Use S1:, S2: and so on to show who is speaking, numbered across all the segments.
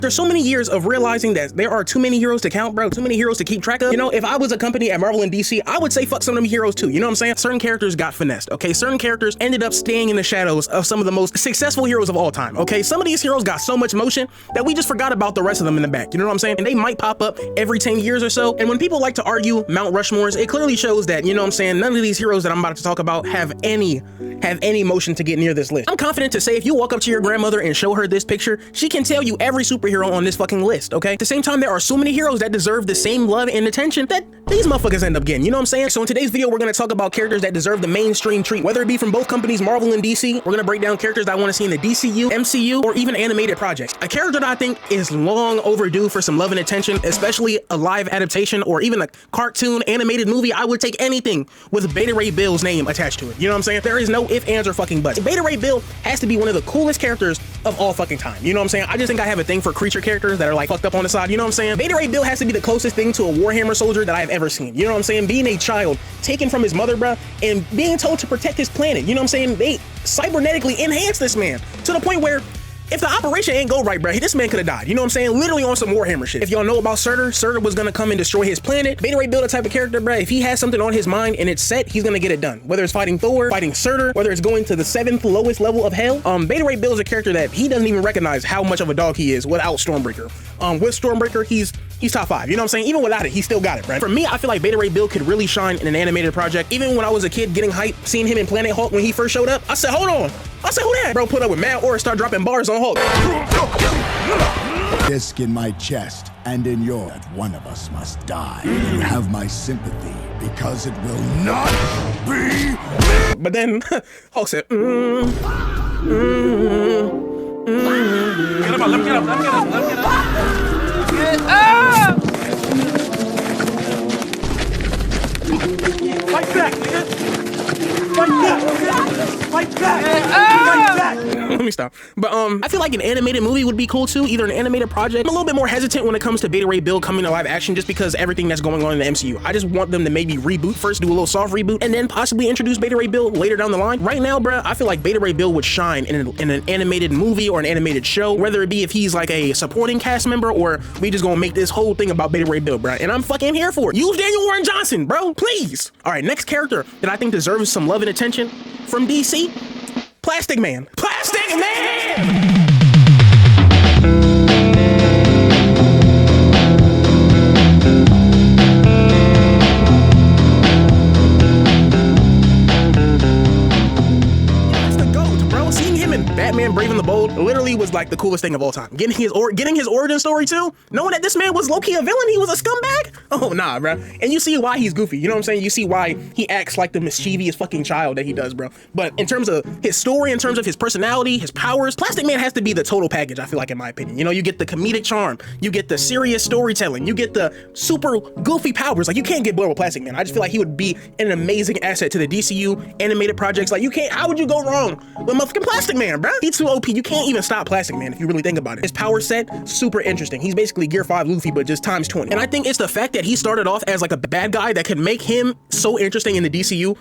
S1: There's so many years of realizing that there are too many heroes to count, bro. Too many heroes to keep track of. You know, if I was a company at Marvel and DC, I would say fuck some of them heroes too. You know what I'm saying? Certain characters got finessed, okay? Certain characters ended up staying in the shadows of some of the most successful heroes of all time, okay? Some of these heroes got so much motion that we just forgot about the rest of them in the back. You know what I'm saying? And they might pop up every 10 years or so. And when people like to argue Mount Rushmores, it clearly shows that, you know what I'm saying, none of these heroes that I'm about to talk about have any motion to get near this list. I'm confident to say if you walk up to your grandmother and show her this picture, she can tell you every superhero on this fucking list, okay? At the same time, there are so many heroes that deserve the same love and attention that these motherfuckers end up getting, you know what I'm saying? So in today's video, we're gonna talk about characters that deserve the mainstream treat, whether it be from both companies, Marvel and DC. We're gonna break down characters that I wanna see in the DCU, MCU, or even animated projects. A character that I think is long overdue for some love and attention, especially a live adaptation or even a cartoon animated movie. I would take anything with Beta Ray Bill's name attached to it. You know what I'm saying? There is no ifs, ands, or fucking buts. Beta Ray Bill has to be one of the coolest characters of all fucking time. You know what I'm saying? I just think I have a thing for creature characters that are like fucked up on the side. You know what I'm saying? Beta Ray Bill has to be the closest thing to a Warhammer soldier that I've ever seen. You know what I'm saying? Being a child taken from his mother, bruh, and being told to protect his planet. You know what I'm saying? They cybernetically enhanced this man to the point where if the operation ain't go right, bro, this man could have died. You know what I'm saying? Literally on some Warhammer shit. If y'all know about Surtur was gonna come and destroy his planet. Beta Ray Bill, the type of character, bro, if he has something on his mind and it's set, he's gonna get it done. Whether it's fighting Thor, fighting Surtur, whether it's going to the 7th lowest level of hell. Beta Ray Bill is a character that he doesn't even recognize how much of a dog he is without Stormbreaker. With Stormbreaker, he's top 5. You know what I'm saying? Even without it, he still got it, bro. For me, I feel like Beta Ray Bill could really shine in an animated project. Even when I was a kid getting hype, seeing him in Planet Hulk when he first showed up, I said, hold on. I said, who that? Bro, put up with Mad or start dropping bars on Hulk.
S2: Disc in my chest and in your that one of us must die. You have my sympathy because it will not be me.
S1: But then Hulk said, Get him up, let me get up, let me get up, let me get up. Get up! Fight back, nigga! Fight back, nigga! Fight back! Fight back! Let me stop. But I feel like an animated movie would be cool too, either an animated project. I'm a little bit more hesitant when it comes to Beta Ray Bill coming to live action just because everything that's going on in the MCU. I just want them to maybe reboot first, do a little soft reboot, and then possibly introduce Beta Ray Bill later down the line. Right now, bruh, I feel like Beta Ray Bill would shine in an animated movie or an animated show, whether it be if he's like a supporting cast member or we just gonna make this whole thing about Beta Ray Bill, bruh. And I'm fucking here for it. Use Daniel Warren Johnson, bro, please. All right, next character that I think deserves some love and attention from DC, Plastic Man. Plastic Man! Batman Brave and the Bold literally was like the coolest thing of all time. Getting his origin story too, knowing that this man was low-key a villain, he was a scumbag. Oh nah, bro. And you see why he's goofy. You know what I'm saying? You see why he acts like the mischievous fucking child that he does, bro. But in terms of his story, in terms of his personality, his powers, Plastic Man has to be the total package, I feel like, in my opinion. You know, you get the comedic charm, you get the serious storytelling, you get the super goofy powers. Like, you can't get bored with Plastic Man. I just feel like he would be an amazing asset to the DCU animated projects. Like, how would you go wrong with motherfucking Plastic Man, bro? He's too OP. You can't even stop Plastic Man if you really think about it. His power set, super interesting. He's basically Gear 5 Luffy, but just times 20. And I think it's the fact that he started off as like a bad guy that could make him so interesting in the DCU,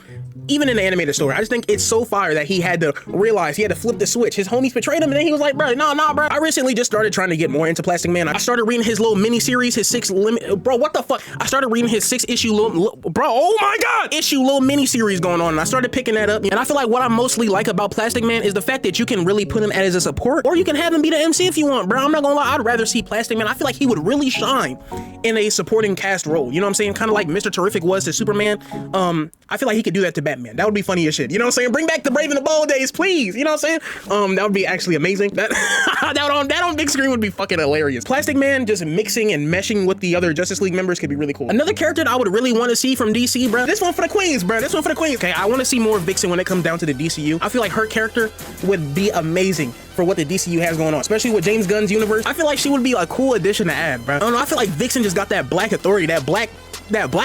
S1: even in the animated story. I just think it's so fire that he had to realize, he had to flip the switch. His homies betrayed him, and then he was like, bro, nah, bro. I recently just started trying to get more into Plastic Man. I started reading his little mini-series, his 6 limit, bro, what the fuck? I started reading his 6-issue bro, oh my God, little mini-series going on, and I started picking that up. And I feel like what I mostly like about Plastic Man is the fact that you can really put him as a support, or you can have him be the MC if you want, bro. I'm not gonna lie, I'd rather see Plastic Man. I feel like he would really shine in a supporting cast role. You know what I'm saying? Kind of like Mr. Terrific was to Superman. I feel like he could do that to Batman. That would be funny as shit. You know what I'm saying? Bring back the Brave and the Bold days, please. You know what I'm saying? That would be actually amazing. That on big screen would be fucking hilarious. Plastic Man just mixing and meshing with the other Justice League members could be really cool. Another character that I would really want to see from DC, bro. This one for the Queens, bro. This one for the Queens. Okay, I want to see more Vixen when it comes down to the DCU. I feel like her character would be amazing for what the DCU has going on, especially with James Gunn's universe. I feel like she would be a cool addition to add, bro. I don't know, I feel like Vixen just got that black authority, that black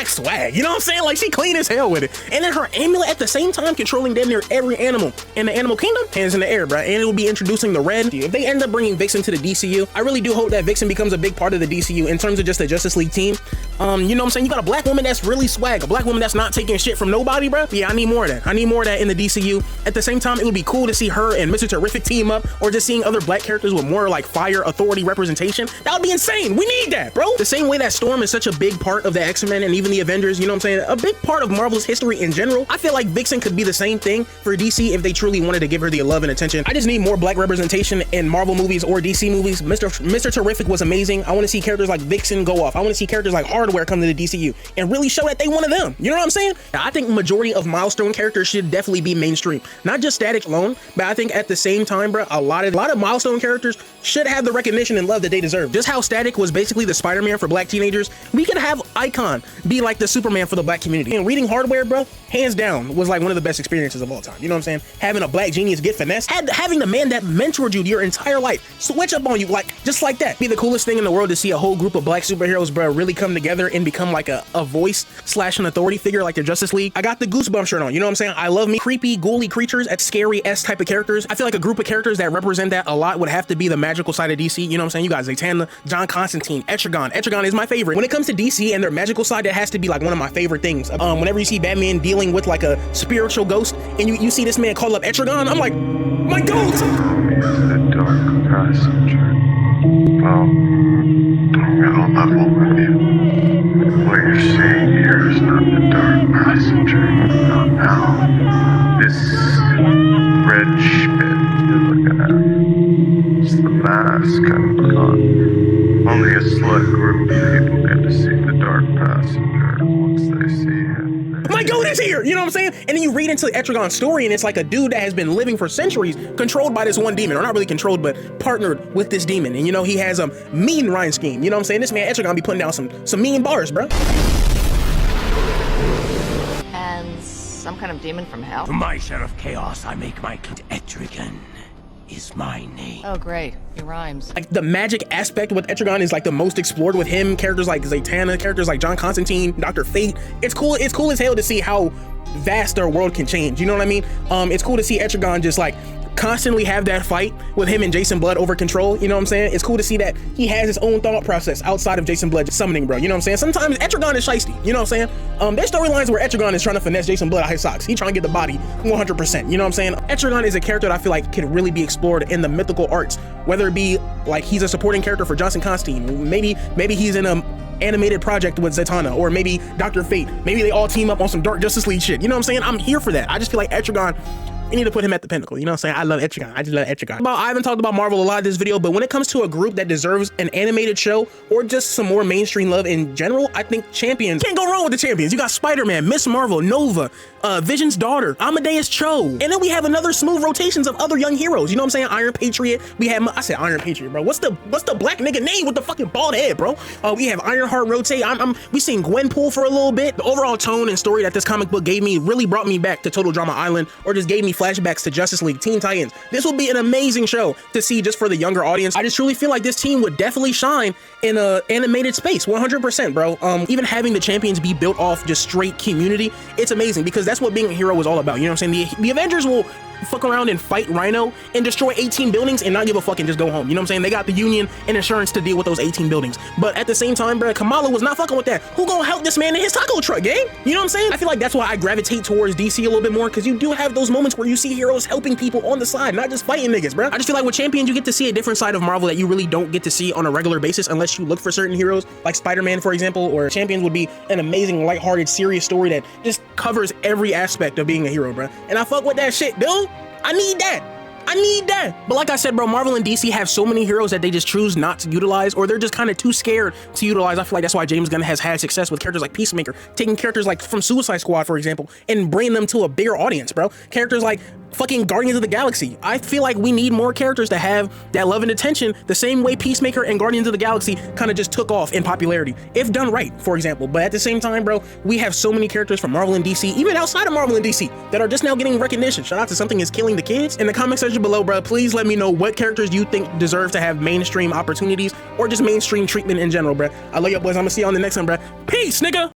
S1: swag, you know what I'm saying? Like, she clean as hell with it. And then her amulet at the same time controlling damn near every animal in the animal kingdom, hands in the air, bro. And it will be introducing the red. If they end up bringing Vixen to the DCU, I really do hope that Vixen becomes a big part of the DCU in terms of just the Justice League team. You know what I'm saying? You got a black woman that's really swag, a black woman that's not taking shit from nobody, bro. Yeah, I need more of that. I need more of that in the DCU. At the same time, it would be cool to see her and Mr. Terrific team up, or just seeing other black characters with more like fire authority representation. That would be insane. We need that, bro. The same way that Storm is such a big part of the X-Men and even the Avengers, you know what I'm saying? A big part of Marvel's history in general. I feel like Vixen could be the same thing for DC if they truly wanted to give her the love and attention. I just need more black representation in Marvel movies or DC movies. Mr. Terrific was amazing. I want to see characters like Vixen go off. I want to see characters like Hardware come to the DCU and really show that they one of them. You know what I'm saying? I think majority of milestone characters should definitely be mainstream, not just Static alone, but I think at the same time, bro, a lot of milestone characters should have the recognition and love that they deserve. Just how Static was basically the Spider-Man for black teenagers, we could have Icon be like the Superman for the black community. And reading Hardware, bro, hands down was like one of the best experiences of all time. You know what I'm saying? Having a black genius get finesse, having the man that mentored you your entire life switch up on you like just like that. Be the coolest thing in the world to see a whole group of black superheroes, bro, really come together and become like a voice / an authority figure like the Justice League. I got the Goosebumps shirt on, you know what I'm saying? I love me creepy, ghouly creatures at scary-esque type of characters. I feel like a group of characters that represent that a lot would have to be the magical side of DC, you know what I'm saying? You guys, Zatanna, John Constantine, Etrigan. Etrigan is my favorite. When it comes to DC and their magical side, that has to be like one of my favorite things. Whenever you see Batman dealing with like a spiritual ghost and you see this man call up Etrigan, I'm like, my goat!
S3: The dark passenger. Well, I'm gonna level with you. What you're seeing here is not the dark passenger. Not now. This red Schmidt you're looking at. It's the mask I'm put on. Only a select group of people get to see the dark passenger once they see him.
S1: My goat is here, you know what I'm saying? And then you read into Etrigan's story and it's like a dude that has been living for centuries controlled by this one demon, or not really controlled, but partnered with this demon. And you know, he has a mean rhyme scheme, you know what I'm saying? This man Etrigan be putting down some mean bars, bro.
S4: And some kind of demon from hell?
S5: For my share of chaos, I make my Etrigan is my name.
S4: Oh great, he rhymes.
S1: Like the magic aspect with Etrigan is like the most explored with him. Characters like Zatanna, characters like John Constantine, Dr. Fate. It's cool as hell to see how vast their world can change, you know what I mean? It's cool to see Etrigan just like constantly have that fight with him and Jason Blood over control, you know what I'm saying? It's cool to see that he has his own thought process outside of Jason Blood summoning, bro, you know what I'm saying? Sometimes Etrigan is shiesty, you know what I'm saying? There's storylines where Etrigan is trying to finesse Jason Blood out his socks. He trying to get the body 100%, you know what I'm saying? Etrigan is a character that I feel like can really be explored in the mythical arts, whether it be like he's a supporting character for Johnson Constantine, maybe he's in a animated project with Zatanna, or maybe Dr. Fate, maybe they all team up on some Dark Justice League shit, you know what I'm saying? I'm here for that. I just feel like Etrigan, you need to put him at the pinnacle, you know what I'm saying? I love Etrigan. I just love Etrigan. I haven't talked about Marvel a lot this video, but when it comes to a group that deserves an animated show or just some more mainstream love in general, I think Champions, can't go wrong with the Champions. You got Spider-Man, Miss Marvel, Nova, Vision's daughter, Amadeus Cho, and then we have another smooth rotations of other young heroes, you know what I'm saying? Iron Patriot, we have, I said Iron Patriot, bro. What's the black nigga name with the fucking bald head, bro? We have Ironheart rotate. We seen Gwenpool for a little bit. The overall tone and story that this comic book gave me really brought me back to Total Drama Island, or just gave me flashbacks to Justice League, Teen Titans. This will be an amazing show to see just for the younger audience. I just truly feel like this team would definitely shine in a animated space, 100%, bro. Even having the Champions be built off just straight community, it's amazing because that's what being a hero is all about. You know what I'm saying? The Avengers will fuck around and fight Rhino and destroy 18 buildings and not give a fuck and just go home. You know what I'm saying? They got the union and insurance to deal with those 18 buildings. But at the same time, bro, Kamala was not fucking with that. Who gonna help this man in his taco truck, gang? You know what I'm saying? I feel like that's why I gravitate towards DC a little bit more, because you do have those moments where you see heroes helping people on the side, not just fighting niggas, bro. I just feel like with Champions, you get to see a different side of Marvel that you really don't get to see on a regular basis unless you look for certain heroes, like Spider-Man, for example, or Champions would be an amazing, lighthearted, serious story that just covers every aspect of being a hero, bro. And I fuck with that shit, dude. I need that. But like I said, bro, Marvel and DC have so many heroes that they just choose not to utilize, or they're just kind of too scared to utilize. I feel like that's why James Gunn has had success with characters like Peacemaker, taking characters like from Suicide Squad, for example, and bringing them to a bigger audience, bro. Characters like fucking Guardians of the Galaxy. I feel like we need more characters to have that love and attention the same way Peacemaker and Guardians of the Galaxy kind of just took off in popularity, if done right, for example. But at the same time, bro, we have so many characters from Marvel and DC, even outside of Marvel and DC, that are just now getting recognition. Shout out to Something Is Killing the Kids. In the comment section below, bro, please let me know what characters you think deserve to have mainstream opportunities or just mainstream treatment in general, bro. I love you boys. I'm gonna see you on the next one, bro. Peace, nigga.